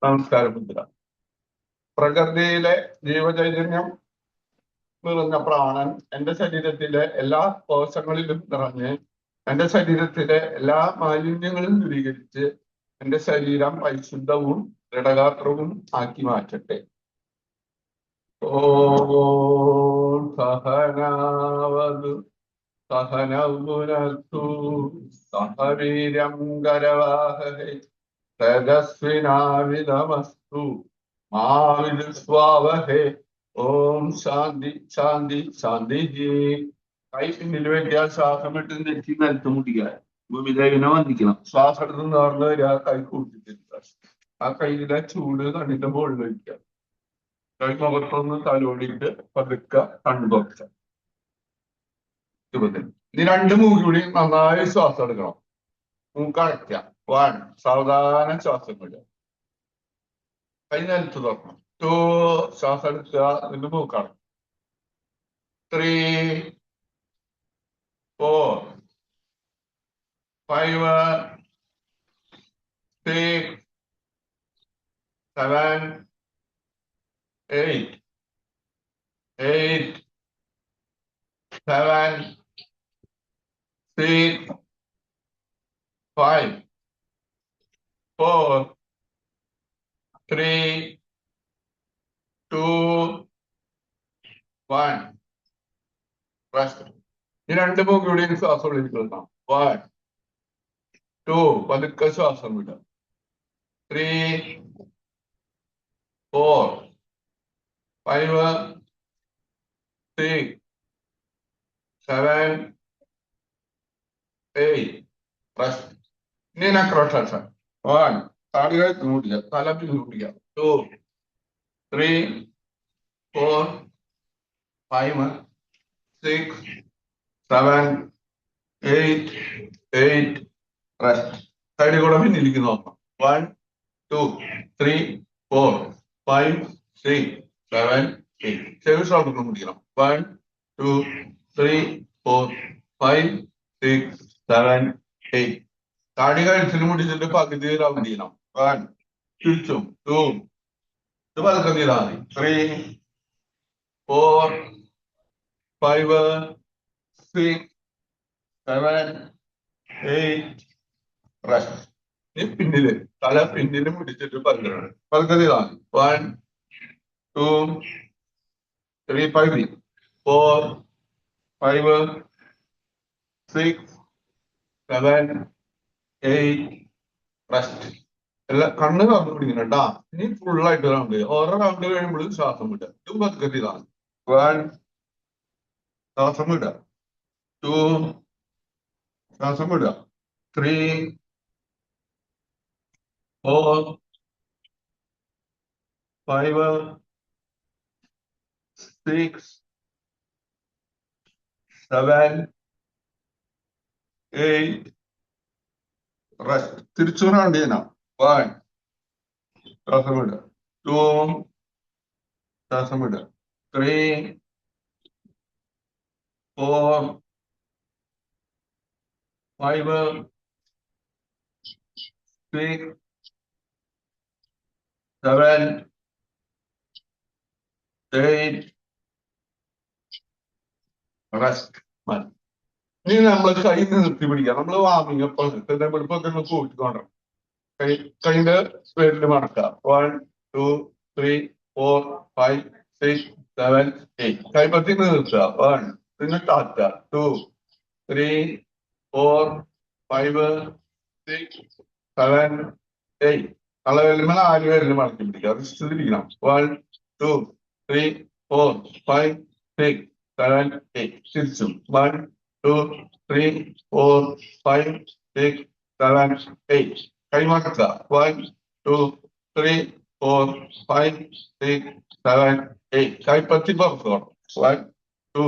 നമസ്കാരം മുദ്ര. പ്രകൃതിയിലെ ജീവചൈതന്യം നിറഞ്ഞ പ്രാണൻ എന്റെ ശരീരത്തിലെ എല്ലാ കോശങ്ങളിലും നിറഞ്ഞ് എന്റെ ശരീരത്തിലെ എല്ലാ മാലിന്യങ്ങളും ദൂരീകരിച്ച് എന്റെ ശരീരം പരിശുദ്ധവും ദൃഢഗാത്രവും ആക്കി മാറ്റട്ടെ. ഓം സഹനാവതു സഹനൗനസ്തു സഹവീര്യം കരവാഹഹൈ തേജസ്വിനാവിധമസ്തു മാ വിദ്വിഷാവഹൈ. ഓം ശാന്തി ശാന്തി ശാന്തി. കൈ പിന്നിൽ വെട്ടിയാൽ ശ്വാസം ഇട്ട് നെറ്റി നിലത്ത് മുടിക്കുക. ഭൂമിദേവിനെ വന്ദിക്കണം. ശ്വാസം എടുത്ത് നേർന്ന് വരിക, കൈ കൂട്ടിട്ടിരിക്കുക. ആ കയ്യിലെ ചൂട് കണ്ണിന്റെ മുകളിൽ വയ്ക്കുക. കൈ മുഖത്തൊന്ന് തലോടിയിട്ട് പതുക്കെ കണ്ണു തുറക്കുക. ഇനി രണ്ട് മൂക്ക് കൂടി നന്നായി ശ്വാസം എടുക്കണം. മൂക്കടയ്ക്കുക. 1 സാവധാനം ശ്വാസം വിടുക. കൈ നിലത്ത് തുറക്കണം. 2 ശ്വാസം എടുക്കുക. എന്നിട്ട് മൂക്കടയ്ക്കുക. 3 4 5 6 7 8 7 6 5 4 3 2 1 റെസ്റ്റ്. ഈ രണ്ട് മൂക്ക് കൂടി ശ്വാസം വിളിക്കണം. 1 2 പതുക്കെ ശ്വാസം വിടുക. 3 4 5 6 7 8 റെസ്റ്റ്. ഇനി നക്രോശ്വാസം. 1 താടികൾ കൂട്ടുക, തല പിന്നൂട്ടുക. 2 3 4 5 6 7 8 റെസ്റ്റ്. സൈഡിൽ കൂടെ പിന്നിലേക്ക് നോക്കാം. 1 2 3 4 5 6 7 8. ചെവി ഷോൾഡർ മുടിക്കണം. 1 2 3 4 5 6 7 8. താടി കഴുത്തിന് മുടിച്ചിട്ട് പകുതി റൗണ്ട് ചെയ്യണം. 1 തിരിച്ചും 2 ഇത് പതുക്കെ ചെയ്താൽ മതി. 3 4 5 6 7 8 റെസ്റ്റ്. ഈ പിന്നില് തല പിന്നില് പിടിച്ചിട്ട് പതുക്കണം. പതുക്കെ ചെയ്താൽ മതി. 1 2 3 5 4 5 6 7 8 റെസ്റ്റ്. എല്ലാം കണ്ണ് തുറന്നു പിടിക്കണം കേട്ടാ. ഇനി ഫുള്ളായിട്ട് റൗണ്ട് ചെയ്യുക. ഓരോ റൗണ്ട് കഴിയുമ്പോഴും ശ്വാസം വിടുക. 2 പതുക്കെ ചെയ്താൽ മതി. 1 ശ്വാസം വിടുക. 2 ശ്വാസം വിടുക. 3 4 5 6 7 8 റെസ്റ്റ്. തിരിച്ചു റൗണ്ട് ചെയ്യണം. 1 ശ്വാസം വിടുക. 2 ശ്വാസം വിടുക. 3 4 5 6 7 8 റെസ്റ്റ്. ഇനി നമ്മൾ കൈ നിർത്തി പിടിക്കാം. നമ്മൾ വാമിങ് അപ്പ് വെളുപ്പൊക്കെ കൂട്ടിക്കൊണ്ടോ. കൈന്റെ പേരിൽ മടക്കാം. 1 2 3 4 5 6 7 8. കൈപ്പത്തി നിർത്തുക. 1 പിന്നെ താത്തുക. 2 3 4 5 6 7 8. തലവേലിന് 4 പേരിൽ മടക്കി പിടിക്കുക. റിസ്റ്റ് തിരിക്കണം. 1 2 3 4 5 6 7 8. തിരിച്ചും 1 2 3 4 5 6 7 8. കൈമാക്കുക. 1 2 3 4 5 6 7 8. കൈപ്പത്തി പുറത്തോണം. 1 2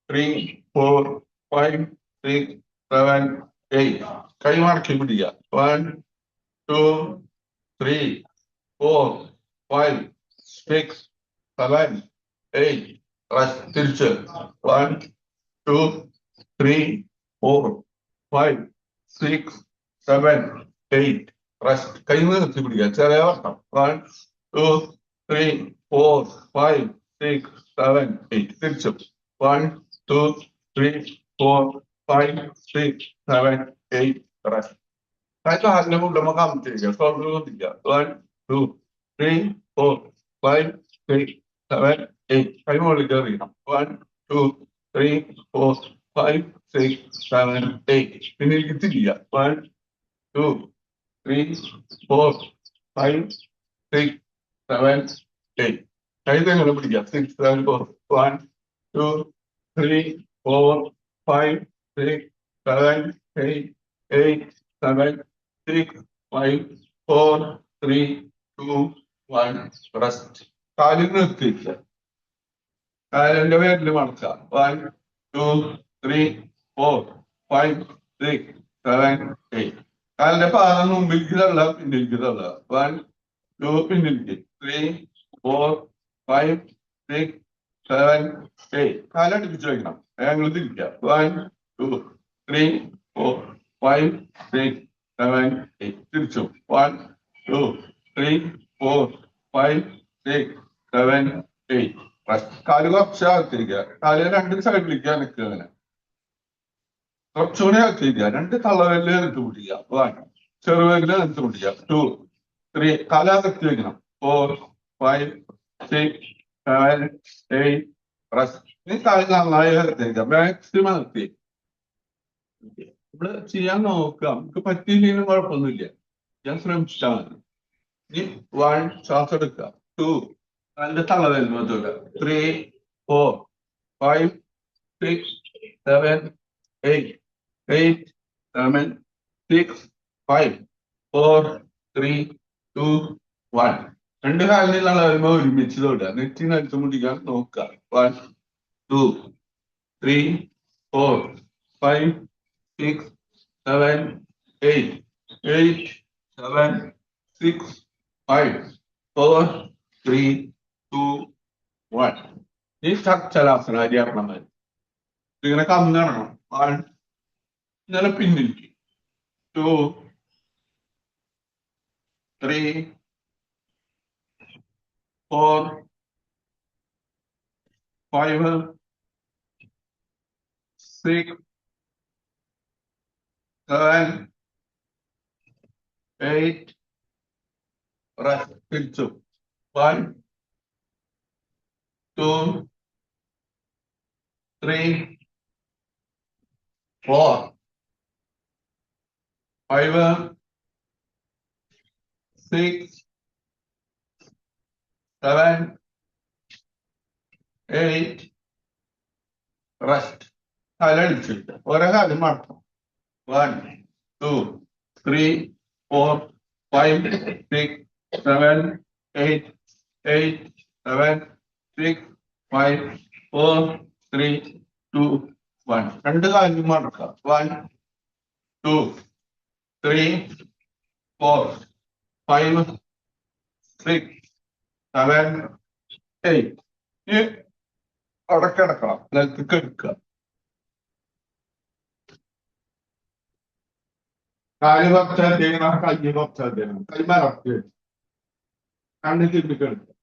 3 4 5 6 7 8. കൈമടക്കി പിടിക്കുക. 1 2 3 4 5 6 7 8. റെസ്റ്റ്. തിരിച്ച് 1 2 3 4 5 6 7 8. റെസ്റ്റ്. കൈ നിർത്തി പിടിക്കുക. ചെറിയ വട്ടം. 1 2 3 4 5 6 7 8. തിരിച്ചു. 1 2 3 4 5 6 7 8. റെസ്റ്റ്. കാലിന്റെ മുണ്ടമ്മ കാമിച്ചിരിക്കുക. ഷോൾഡർ കൊണ്ടിരിക്കുക. 1 2 3 4 5 6 7 8. കൈ മുകളിൽ കയറിയണം. 1 2 3 4 5 6 7 8. പിന്നെ തിരിയുക. 1 2 3 4 5 6 7 8. കൈ എങ്ങനെ പിടിക്കുക. 6 7 4 1 2 3 4 5 6 7 8 8 7 6 5 4 3 2 1. റെസ്റ്റ്. കാലിൽ നിർത്തിയില്ല. കാലിന്റെ പേരിൽ മടക്കുക. 1 2 3 4 5 6 7 8. കാലിന്റെ പാദം മുമ്പിലേക്ക് തള്ള, പിന്നിലേക്ക് തള്ള. 1 2 പിന്നിലേക്ക്. 3 4 5 6 7 8. കാലടിപ്പിച്ച് വയ്ക്കണം. ഞങ്ങൾ തിരിക്കുക. 1 2 3 4 5 6 7 8. തിരിച്ചു. 1 2 3 4 5 6 7 8. കാല് കുറച്ച് അകത്തിരിക്കുക. കാല് രണ്ട് സൈഡിലേക്ക് നിൽക്കുക. അങ്ങനെ കുറച്ചുകൂടി അകത്തിരിക്കുക. രണ്ട് തള്ളവരില് നിലത്ത് പിടിക്കുക. 1 ചെറുവരില് നിലത്ത് പിടിക്കുക. 2 3. കാല് അകത്തി വയ്ക്കണം. 4 5 6 7 8. റെസ്റ്റ്. ഈ കാല് നന്നായി അകത്തിരിക്കുക. മാക്സിമം അകത്തി. ഇവിടെ ചെയ്യാൻ നോക്കാം. നമുക്ക് പറ്റിയില്ലെങ്കിലും കുഴപ്പമൊന്നുമില്ല. ഞാൻ ശ്രമിച്ചിട്ടാ മതി. ഇനി 1 ശ്വാസം എടുക്കുക. 2 കാലിന്റെ തള്ളവരിൽ നോക്കുക. 3 4 5 6 7 8 8 7 6 5 4 3 2 1. രണ്ട് കാലിനുള്ള വരുമ്പോ ഒരുമിച്ച് തൊടുക. നെറ്റി നിലത്ത് മുടിക്കാൻ നോക്കുക. 1 2 3 4 5 6 7 8 8 7 6 5 4 3 2 1. ഈ ചലാസന അരിയാക്കണം. ഇങ്ങനെ കമ്മിറങ്ങണം. 1 ഇങ്ങനെ പിന്നിലേക്ക്. 2 3 4 5 6 7 8. റെസ്റ്റ്. തിരിച്ചു. 1 2 3 4 5 6 7 8. റെസ്റ്റ്. കാലടിച്ചിട്ട് ഓരോ കാലം മടക്കും. 1 2 3 4 5 6 7 8 8 7 6 5 4 3 2 1. രണ്ട് കാലും മടക്കുക. 1 2 3 4 5 6 7 8. അവിടെ കിടക്കണം. നിലത്തേക്ക് എടുക്കുക. കാല് കുറച്ചധികം, കയ്യ് കുറച്ചധികം. കൈ മറക്കുക. കണ്ണിൽ തിരിഞ്ഞിട്ട് എടുക്കുക.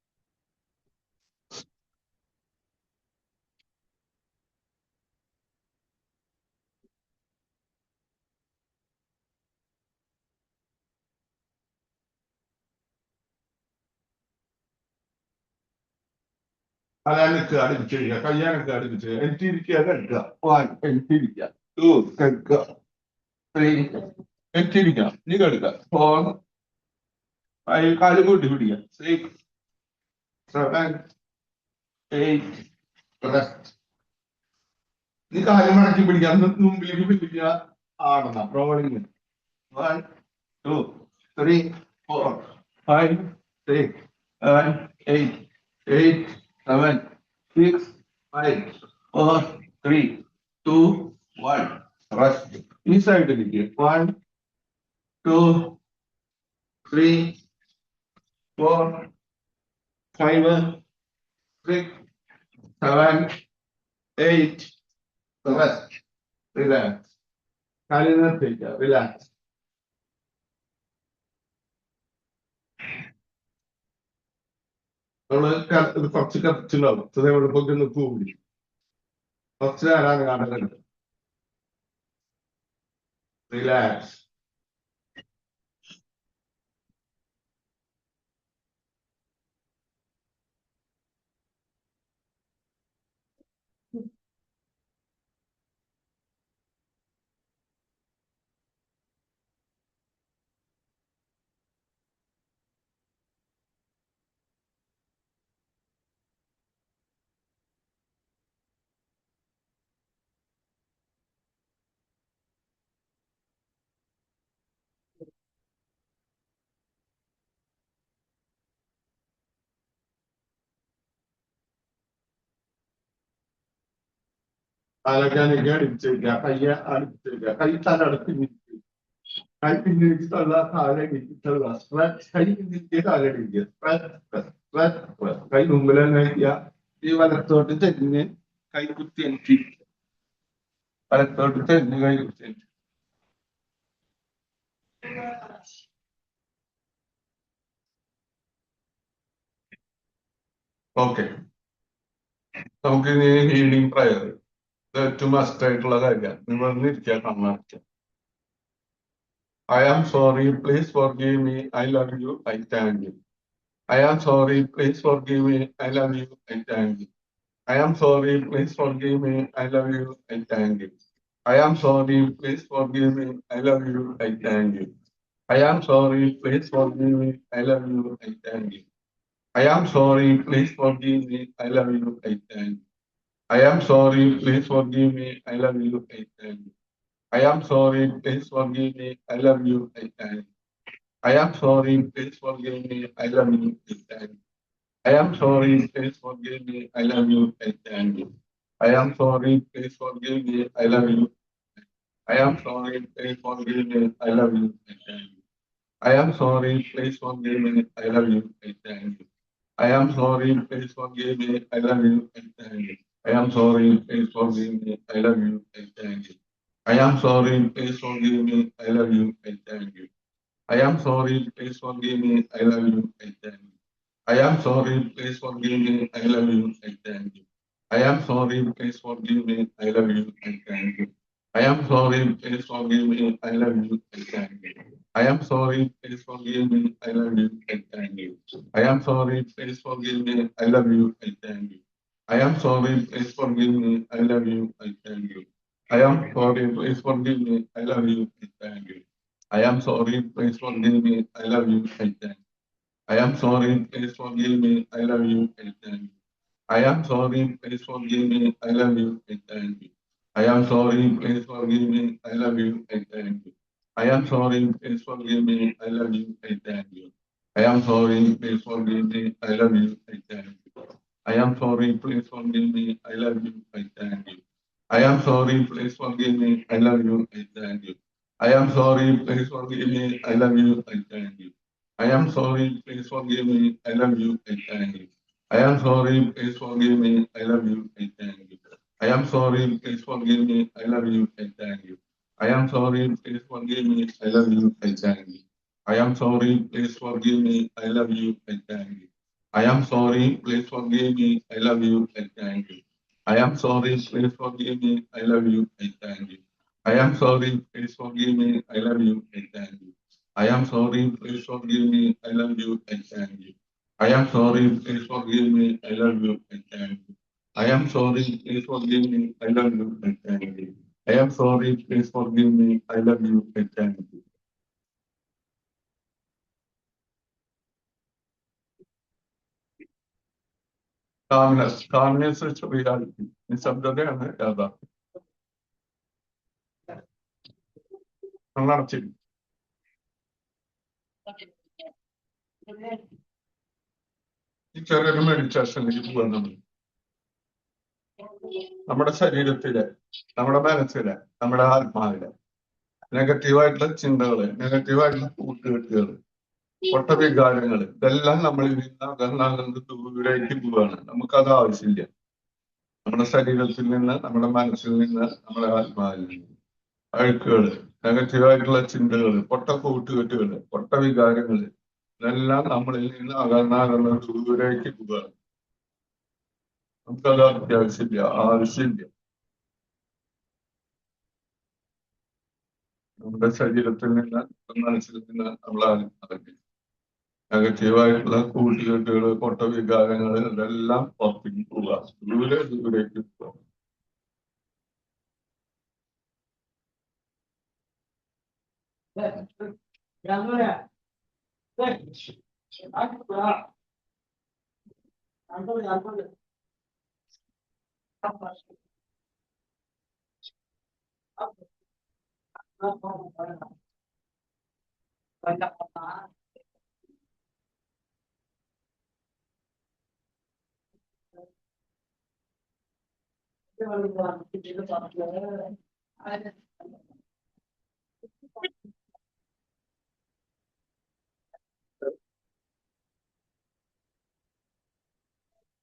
അതാനക്ക് അടുപ്പിച്ച് കഴിയുക. കയ്യാനൊക്കെ അടുപ്പിച്ച് കഴിയുക. എനിക്കിരിക്കുക എടുക്കുക. 1 എനിക്കിരിക്കുക. 2 എടുക്കുക. 3 എനിക്കിരിക്കുക. നീ എടുക്കുക. 4 5 കാല് കൂട്ടി പിടിക്കുക. 6 7 8. റെസ്റ്റ്. നീ കാല് മടക്കി പിടിക്കുക. മുമ്പിലേക്ക് പിടിക്കുക. ആടണം. റോളിങ്. 1 2 3 4 5 6 7 8 8 7 6 5 4 3 2 1. റെസ്റ്റ്. ഈ സൈഡിലേക്ക് 1 2 3 4 5 6 7 8. റെസ്റ്റ്. റിലാക്സ്. കാലിൽ നിർത്തിക്കുക. റിലാക്സ്. നമ്മള് കുറച്ച് കത്തിച്ചുണ്ടാവും അതേപോലെ പൊക്കി കൂടി കുറച്ച് നേരം കാണുന്നുണ്ട്. റിലാക്സ്. തലക്കാനിക്ക് അടിച്ചേക്കുക, കയ്യ അടിച്ചേക്കുക, കൈ തല അടക്കി നിൽക്കുക, കൈ പിന്നിലേക്ക് തള്ള, താഴെ തള്ള, കൈ പിന്നിലേക്ക് താഴെ കൈ മുമ്പിൽ തന്നെ വയ്ക്കുക. ഈ വലത്തോട്ട് തെരിഞ്ഞ് കൈ കുത്തി എനിക്ക് വലത്തോട്ട് തെരിഞ്ഞ് കൈ കുത്തി എനിക്ക്. ഓക്കെ, നമുക്ക് ഇനി ഹീലിംഗ് പ്രയർ. ഇത് ഏറ്റവും മസ്റ്റ് ആയിട്ടുള്ള കാര്യമാണ്. നിങ്ങൾ ഇരിക്കുക, കണ്ണടയ്ക്കുക. I am sorry, please forgive me, I love you, I thank you. I am sorry, please forgive me, I love you, I thank you. I am sorry, please forgive me, I love you, I thank you. I am sorry, please forgive me, I love you, I thank you. I am sorry, please forgive me, I love you, I thank you. I am sorry, please forgive me, I love you, I thank you. I am sorry, please forgive me, I love you, I thank you. I am sorry, please forgive me, I love you, I thank you. I am sorry, please forgive me, I love you, I thank you. I am sorry, please forgive me, I love you, I thank you. I am sorry, please forgive me, I love you. I am sorry, please forgive me, I love you, I thank you. I am sorry, please forgive me, I love you, I thank you. I am sorry, please forgive me, I love you, I thank you. I am sorry, please forgive me, I love you, I thank you. I am sorry, please forgive me, I love you, I thank you. I am sorry, please forgive me, I love you, I thank you. I am sorry, please forgive me, I love you, I thank you. I am sorry, please forgive me, I love you, I thank you. I am sorry, please forgive me, I love you, I thank you. I am sorry, please forgive me, I love you, I thank you. I am sorry, please forgive me, I love you, I thank you. I am sorry, please forgive me, I love you, I thank you. I am sorry, please forgive me, I love you, I thank you. I am sorry, please forgive me, I love you, I thank you. I am sorry, please forgive me, I love you, I thank you. I am sorry, please forgive me, I love you, I thank you. I am sorry, please forgive me, I love you, I thank you. I am sorry, please forgive me, I love you, I thank you. I am sorry, please forgive me, I love you, I thank you. I am sorry, please forgive me, I love you, I thank you. I am sorry, please forgive me, I love you, I thank you. I am sorry, please forgive me, I love you, I thank you. I am sorry, please forgive me, I love you, I thank you. I am sorry, please forgive me, I love you, I thank you. I am sorry, please forgive me, I love you, I thank you. I am sorry, please forgive me, I love you, I thank you. I am sorry, please forgive me, I love you, I thank you. I am sorry, please forgive me, I love you, I thank you. I am sorry, please forgive me, I love you, I thank you. I am sorry, please forgive me, I love you, I thank you. I am sorry, please forgive me, I love you, I thank you. I am sorry, please forgive me, I love you, I thank you. I am sorry, please forgive me, I love you, I thank you. I am sorry, please forgive me, I love you, I thank you. Calmness is reality. നിശബ്ദതയാണ് യാഥാർത്ഥ്യം. കണ്ണടച്ചില്ല. ഈ ചെറിയൊരു മെഡിറ്റേഷനിലേക്ക് പോകാൻ നമ്മുടെ ശരീരത്തിലെ, നമ്മുടെ മനസ്സിലെ, നമ്മുടെ ആത്മാവിലെ നെഗറ്റീവായിട്ടുള്ള ചിന്തകള്, നെഗറ്റീവായിട്ടുള്ള കൂട്ടുകെട്ടുകള്, പൊട്ടവികാരങ്ങള്, ഇതെല്ലാം നമ്മളിൽ നിന്ന് അകന്നകന്ന് ദൂരേക്ക് പോവാണ്. നമുക്കത് ആവശ്യമില്ല. നമ്മുടെ ശരീരത്തിൽ നിന്ന്, നമ്മുടെ മനസ്സിൽ നിന്ന്, നമ്മുടെ ആത്മാവിൽ നിന്ന് അഴുക്കുകള്, നെഗറ്റീവായിട്ടുള്ള ചിന്തകള്, പൊട്ട കൂട്ടുകെട്ടുകള്, പൊട്ട വികാരങ്ങള്, ഇതെല്ലാം നമ്മളിൽ നിന്ന് അകന്നാകുന്ന ദൂരേക്ക് പോകുക. നമുക്കത് അത്യാവശ്യമില്ല, ആവശ്യമില്ല. നമ്മുടെ ശരീരത്തിൽ നിന്ന് മനസ്സിൽ നിന്ന് നമ്മൾ അകറ്റി നെഗറ്റീവായിട്ടുള്ള കൂട്ടുകെട്ടുകൾ, പൊട്ടവികാരങ്ങൾ ഇതെല്ലാം പുറത്തേക്ക് പോവുക, ദൂരേക്ക് പോവുക.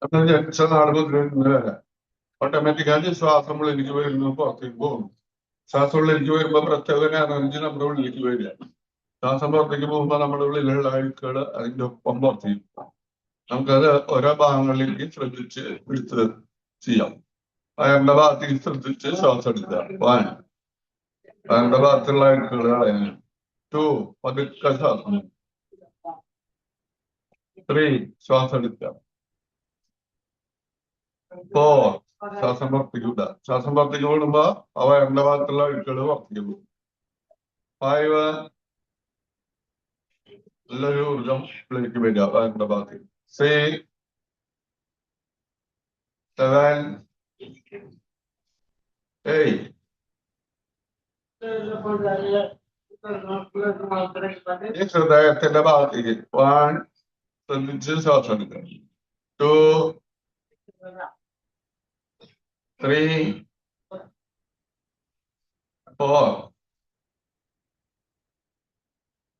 അപ്പൊ ജനിച്ച നാട് മുതൽ ഓട്ടോമാറ്റിക്കായിട്ട് ശ്വാസം ഉള്ളിലേക്ക് വരുന്നു, പുറത്തേക്ക് പോകുന്നു. ശ്വാസം ഉള്ളിലേക്ക് വരുമ്പോ പ്രത്യേക എനർജി നമ്മുടെ ഉള്ളിലേക്ക് വരിക. ശ്വാസം പുറത്തേക്ക് പോകുമ്പോ നമ്മുടെ ഉള്ളിലുള്ള അഴുക്കുകൾ അതിന്റെ ഒപ്പം പുറത്തേക്ക് പോകും. നമുക്കത് ഓരോ ഭാഗങ്ങളിലേക്ക് ശ്രദ്ധിച്ച് എടുത്ത് ചെയ്യാം. വയറിന്റെ ഭാഗത്തേക്ക് ശ്രദ്ധിച്ച് ശ്വാസം എടുക്കുക. വയറിന്റെ ഭാഗത്തുള്ള അഴുക്കുകൾ കളയാൻ. 2 പതുക്കെ ശ്വാസം. 3 ശ്വാസം എടുക്കുക. 4 ശ്വാസം പുറത്തേക്ക് വിടുക. ശ്വാസം പുറത്തേക്ക് വിടുമ്പോ ആ വയറിന്റെ ഭാഗത്തുള്ള അഴുക്കുകൾ പുറത്തേക്ക് പോകും. 5 നല്ലൊരു ഊർജം ഉള്ളിലേക്ക് വരിക വയറിന്റെ ഭാഗത്തേക്ക്. 6 7 8 ഈ ഹൃദയത്തിന്റെ ഭാഗത്തേക്ക് 1 ശ്രദ്ധിച്ച് ശ്വാസം എടുക്കുക. 2 3 4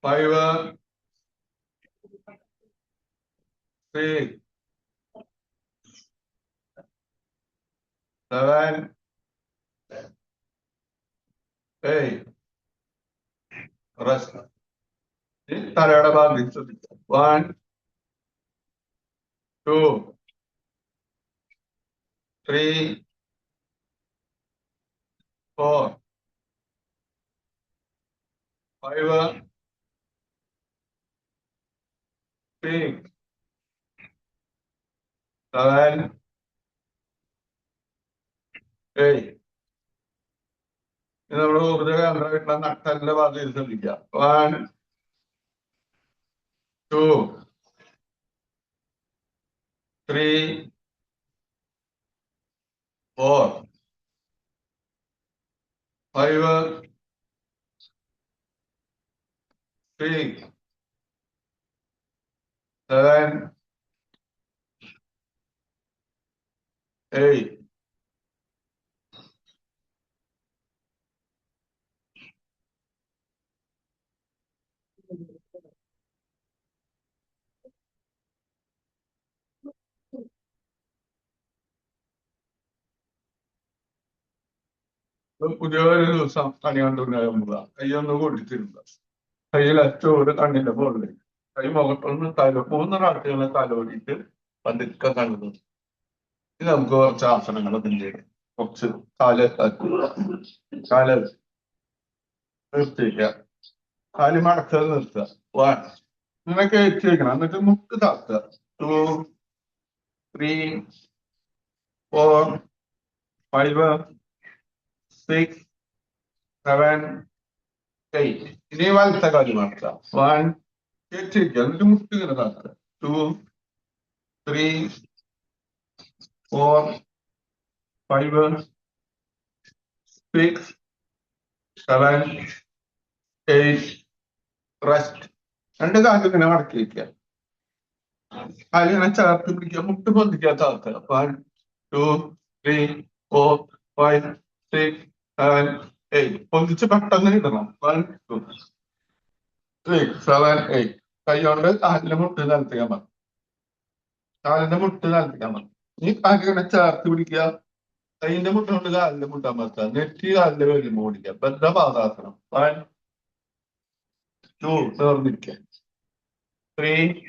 5 6 7 8 റെസ്റ്റ്. ഈ തലയുടെ ഭാഗത്തേക്ക് ശ്രദ്ധിക്കുക. 1 2 3 4 5 6 7 8 ഇത് നമ്മുടെ ഊർജ കേന്ദ്രമായിട്ടുള്ള നട്ടലിന്റെ ഭാഗത്തേക്ക് ശ്രദ്ധിക്കുക. 1 2 3 4 5 6 7 8 പുതിയൊരു ദിവസം കണി കണ്ടുണ്ടാകുമ്പോൾ കൈയൊന്ന് കൊടുത്തിരുന്നു. കയ്യിൽ അച്ചോട് കണ്ണിന്റെ മുകളിൽ കൈ മുഖത്തൊന്ന് തല 3 പ്രാവശ്യം തലോടിയിട്ട് പതുക്കെ കണ്ടു. ഇത് നമുക്ക് കുറച്ച് ആസനങ്ങൾ അതിൻ്റെ കുറച്ച് കാല് നിർത്തിക്കുക. കാല് മടക്കുക, നിർത്തുക. 1 ഇങ്ങനെ കയറ്റി വെക്കണം. എന്നിട്ട് മുട്ട് താത്തുക. 2 3 4 5 6 7 8 ഇനി വലത്തെ കാല് മടക്കുക. 1 കയറ്റി വെക്കുക. എന്നിട്ട് മുട്ട് ഇങ്ങനെ താത്തുക. 2 3 4 5 6 7 8 റെസ്റ്റ്. 2 കാലും ഇങ്ങനെ മടക്കി വെക്കുക. കാലിങ്ങനെ ചേർത്ത് പിടിക്കുക. മുട്ട് പൊന്തിക്കുക, താത്തുക. 1 2 3 4 5 6 7 8 പൊന്തിച്ച് പെട്ടെന്ന് ഇടണം. 1 2 6 7 8 കൈ കൊണ്ട് കാലിന്റെ മുട്ട് നിലത്തിക്കാൻ മതി. കാലിന്റെ മുട്ട് നിലത്തിക്കാൻ മതി. ഈ കാലിങ്ങനെ ചേർത്ത് പിടിക്കുക. കൈന്റെ മുട്ട കൊണ്ട് കാലിന്റെ മുട്ട അമർത്തുക. നെറ്റി കാലിന്റെ വേലി ഓടിക്കുക. ബദ്ധപാദാസനം. 1 2 നേർന്നിരിക്കുക. 3,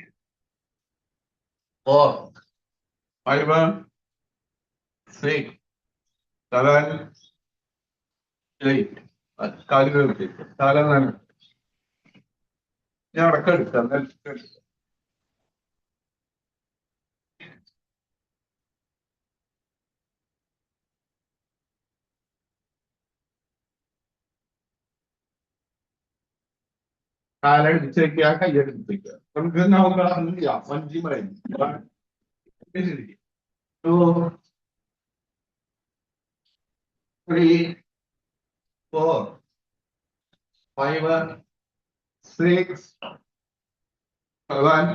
4, 5, 6, 7, 8. കാലുകൾ കാലം ഞാൻ അടക്കം കാലടിച്ചേക്കുക കയ്യടിച്ചേക്കുക നമുക്ക് വഞ്ചി പറയുന്നു 2, 3, 4, 5, 6, 7,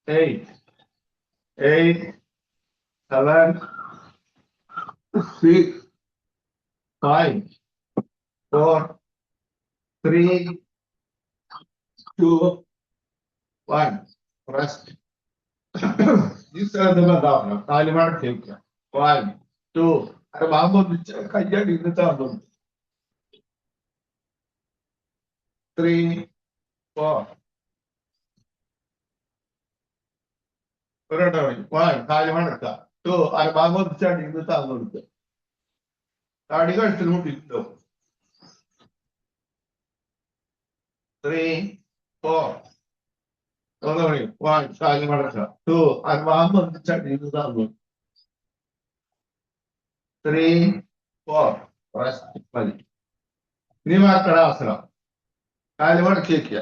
8, 8, 7, 6, 5, 4, 3, 2, 1. Rest. This is the Madonna. Taliban take. 1, 2. അരെ ബാബു കയ്യാടി ഇരുന്നിട്ടാകും 3, 4. ഒരേട്ടാ 1. താലിബാൻ എടുക്കാം 2. അരെ ബാബു ചാടി ഇരുന്നിട്ടാകും കൊടുത്ത് താടി കഴിച്ചു കൂട്ടിട്ടോ 3, 4. 1. താലിബാൻ എടുക്കാം 2. അരെ ബാബു ചാടി ഇരുന്നിട്ടാകും 3, 4. മതി ഇനി മാറ്റണ അവസരം കാല് മടക്കി വയ്ക്കുക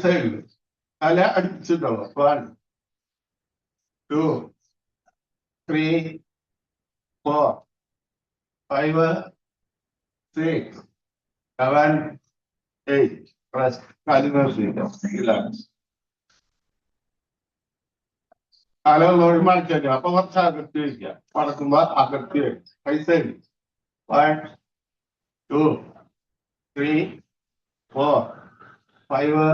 സൈഡിൽ തല അടിച്ചിട്ടുള്ളൂ 1, 2, 3, 4, 5, 6, 7, 8. കാല് റിലാക്സ് കാലുകൾ മടക്കി വയ്ക്കുക അപ്പൊ കുറച്ച് അകത്തി വയ്ക്കുക മടക്കുമ്പോ അകത്തി വയ്ക്കുക പൈസ 1, 2, 3, 4, 5,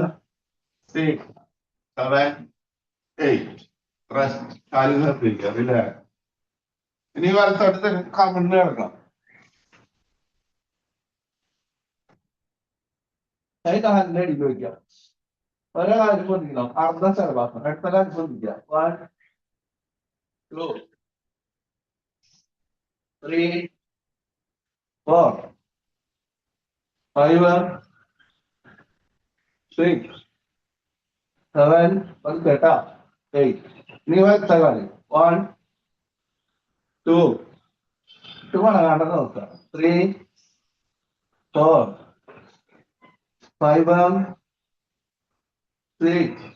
6, 7, 8. കാലുകൾ റിലാക്സ് ഇനി വലത്തോട്ട് കമന്ന് കിടക്കാം കൈ കാലിന്റെ അടിയിൽ വയ്ക്കാം ഒരേ കാര്യം പൊന്തിക്കണം അർദ്ധ ചെലവാക്കണം അടുത്ത കാര്യം പൊന്തിക്കുക 1, 2, 3, 4, 5, 6, 7, 8. നീ വലത്തെ കാര്യം 1, 2. മടങ്ങാണ്ടെന്ന് നോക്കാം 3, 4, 5, 6,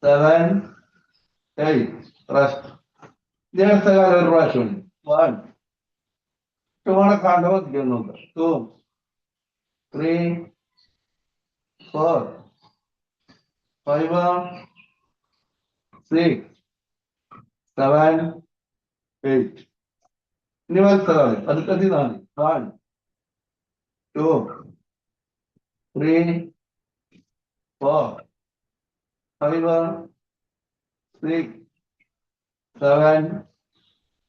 7, 8. റെസ്റ്റ് ഇനി അടുത്ത കാലം ഒരു പ്രാവശ്യം 1, 2. മടക്കാണ്ട് പതിക്കുന്നു നോക്കാം 2, 3, 4, 5, 6, 7, 8. ഇനി വലത്തെ കാലം അത് കതിനാണ് 1, 2, 3, 4, 5, 6, 7,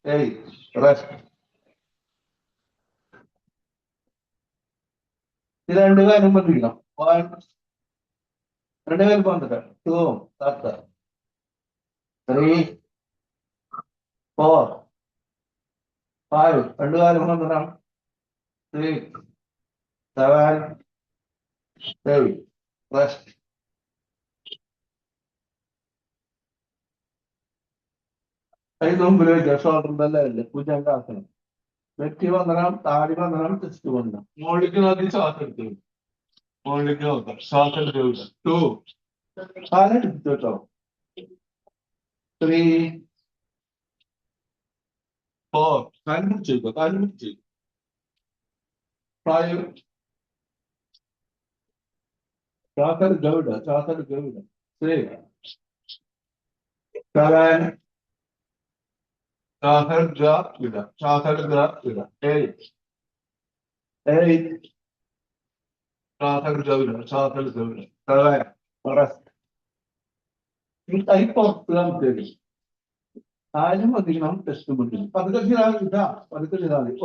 8. റെസ്റ്റ് ഇത് രണ്ടു കാര്യം പറ്റിക്കണം 1, രണ്ടു കാര്യം പന്ത്രണ്ട് 2, 3, 4, 5. രണ്ടു കാര്യം പന്ത്രണ്ടാണ് 6, 7, 8. റെസ്റ്റ് കൈ മുമ്പിൽ വയ്ക്കുക ഷോൾഡർ ബെല്ലല്ലേ ഭുജംഗാസനം നെറ്റി വന്നണം താടി വന്നണം ചെസ്റ്റ് വന്നണം മോളിക്ക് നോക്കി ശ്വാസം എടുത്തു മോളിലേക്ക് നോക്കാം ശ്വാസം എടുത്തു 2. കാലെടുത്തു കേട്ടോ 3, 4. കാല് പിടിച്ചു കാല് പിടിച്ചു 5. ശ്വാസം എടുക്കുക ശ്വാസം എടുക്കുക 6, 7. ശ്വാസം എടുക്കുക 8. ശ്വാസം എടുക്കുക 7. റെസ്റ്റ് കൈ പുറത്ത് നമുക്ക് ആരും അധികം ടെസ്റ്റ് മുന്നിൽ പതുക്കെ ചെയ്താൽ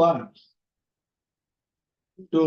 1, 2,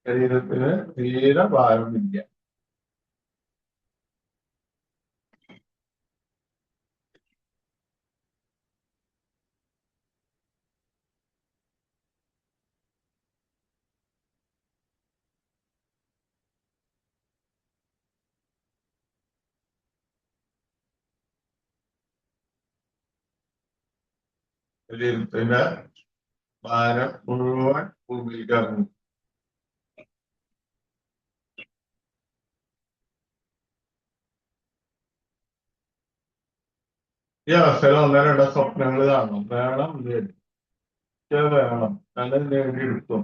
ശരീരത്തിന് തീരെ ഭാരമില്ല. ശരീരത്തിന്റെ ഭാരം മുഴുവൻ ഭൂമിയിലേക്ക് ഇറങ്ങും. ഈ അവസരം ഒന്നോ രണ്ടോ സ്വപ്നങ്ങൾ കാണണം. വേണം വേണം നല്ല നേടിയെടുക്കും.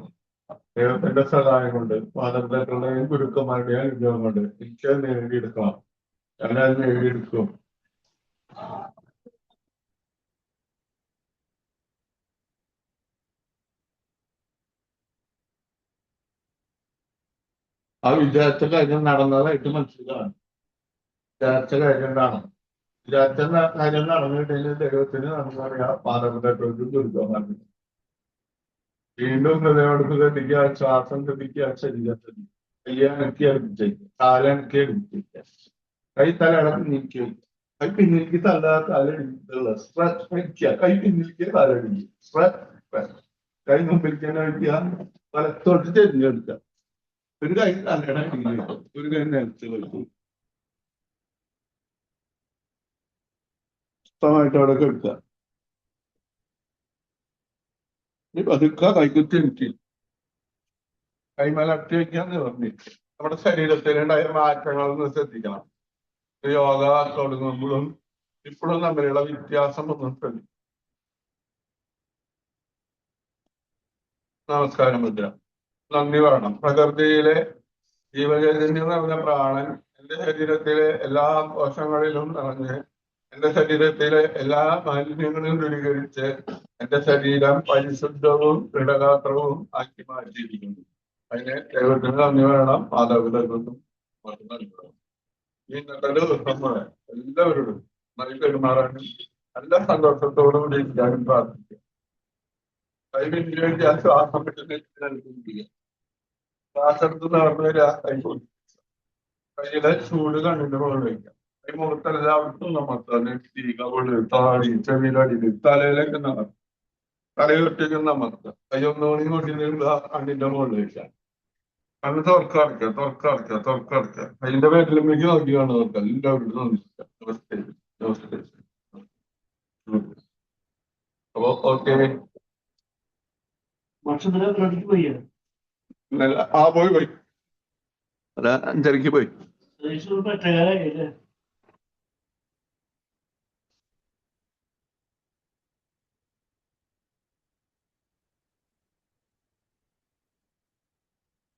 ദൈവത്തിന്റെ സഹായം കൊണ്ട് മാതാപിതാക്കളുടെയും ഗുരുക്കന്മാരുടെയും അനുഗ്രഹം കൊണ്ട് നിശ്ചയം നേടിയെടുക്കണം. എല്ലാം നേടിയെടുക്കും. ആ വിചാരിച്ച കാര്യം നടന്നതായിട്ട് മനസ്സിലാണ്. വിചാരിച്ച കാര്യം എന്താണ്? വിചാരിച്ച കാര്യം നടന്നിട്ടുണ്ടെങ്കിൽ ദൈവത്തിന് നന്ദി പറയാം. മാതാപിതാക്കൾക്കും ഗുരുക്കന്മാർക്കും. വീണ്ടും ഹൃദയോട് ശ്രദ്ധിക്കുക, ശ്വാസം ശ്രദ്ധിക്കുക, ശരീരം ശ്രദ്ധിക്കുക. കയ്യനക്കി അടുപ്പിച്ചേക്കുക, കാലനക്കി അടുപ്പിച്ചേക്കുക, കൈ തല അടക്കം നീക്കി വയ്ക്കുക. കൈ പിന്നിലേക്ക് തല തലടിക്കുക, സ്ട്രെച്ച് വയ്ക്കുക. കൈ പിന്നിലേക്ക് തലടിക്കുക, സ്ട്രെച്ച്. കൈ മുമ്പിലേക്ക് തന്നെ വയ്ക്കുക, വലത്തോട്ട് തിരിഞ്ഞെടുക്കുക. ഒരു കൈ തലയുടെ അടിയിൽ വയ്ക്കും, ഒരു കൈ നിലത്ത് വയ്ക്കും. സ്വസ്ഥമായിട്ട് അവിടെ എടുക്കുക. പതുക്കെ കൈക്കുത്തി എനിക്ക് കൈമലർത്തി വയ്ക്കാന്ന് പറഞ്ഞു. നമ്മുടെ ശരീരത്തിലുണ്ടായ മാറ്റങ്ങളൊന്നും ശ്രദ്ധിക്കണം. യോഗ തുടങ്ങുമ്പോഴും ഇപ്പോഴും തമ്മിലുള്ള വ്യത്യാസം ഒന്നും ശ്രദ്ധിക്കും. നമസ്കാരം മുദ്ര. നന്ദി പറയണം. പ്രകൃതിയിലെ ജീവചൈതന്യം നിറഞ്ഞ പ്രാണൻ എന്റെ ശരീരത്തിലെ എല്ലാ കോശങ്ങളിലും നിറഞ്ഞ് എന്റെ ശരീരത്തിലെ എല്ലാ മാലിന്യങ്ങളും ദൂരീകരിച്ച് എന്റെ ശരീരം പരിശുദ്ധവും ദൃഢഗാത്രവും ആക്കി മാറ്റിയിരിക്കുന്നു. അതിന് ദൈവത്തിന് നന്ദി വേണം. മാതാപിതാക്കൾക്കും നൽകണം. ഈ നല്ല ദിവസം പോലെ എല്ലാവരോടും നല്ല പെരുമാറാനും നല്ല സന്തോഷത്തോടും കൂടി ഇരിക്കാനും പ്രാർത്ഥിക്കുക. കൈവിന് വേണ്ടി ആ ശ്വാസം വിട്ടുക. ശ്വാസം എടുത്ത് നടന്നു വരിക. കൈയുടെ ചൂട് കണ്ണിന്റെ മുകളിൽ വയ്ക്കാം. കൈ മുഖത്തെല്ലാവർക്കും നമർത്താം. നെറ്റി, കവിള്, താടി, ചെവിയിലടിയിൽ, തലയിലേക്ക് നമർത്താം. തലയൊറ്റയ്ക്ക് നമർത്താം. കൈ ഒന്നുകൂടി കൊണ്ടി കണ്ണിന്റെ മുകളിൽ വയ്ക്കാം. കണ്ണ് തുറക്കടക്കുക. അതിന്റെ പേരിലേക്ക് നോക്കി കാണുക. എല്ലാവരും നമസ്കാരം. നമസ്തേ. അപ്പൊ ഓക്കെ. പോയി അതാ 5:30 പോയി.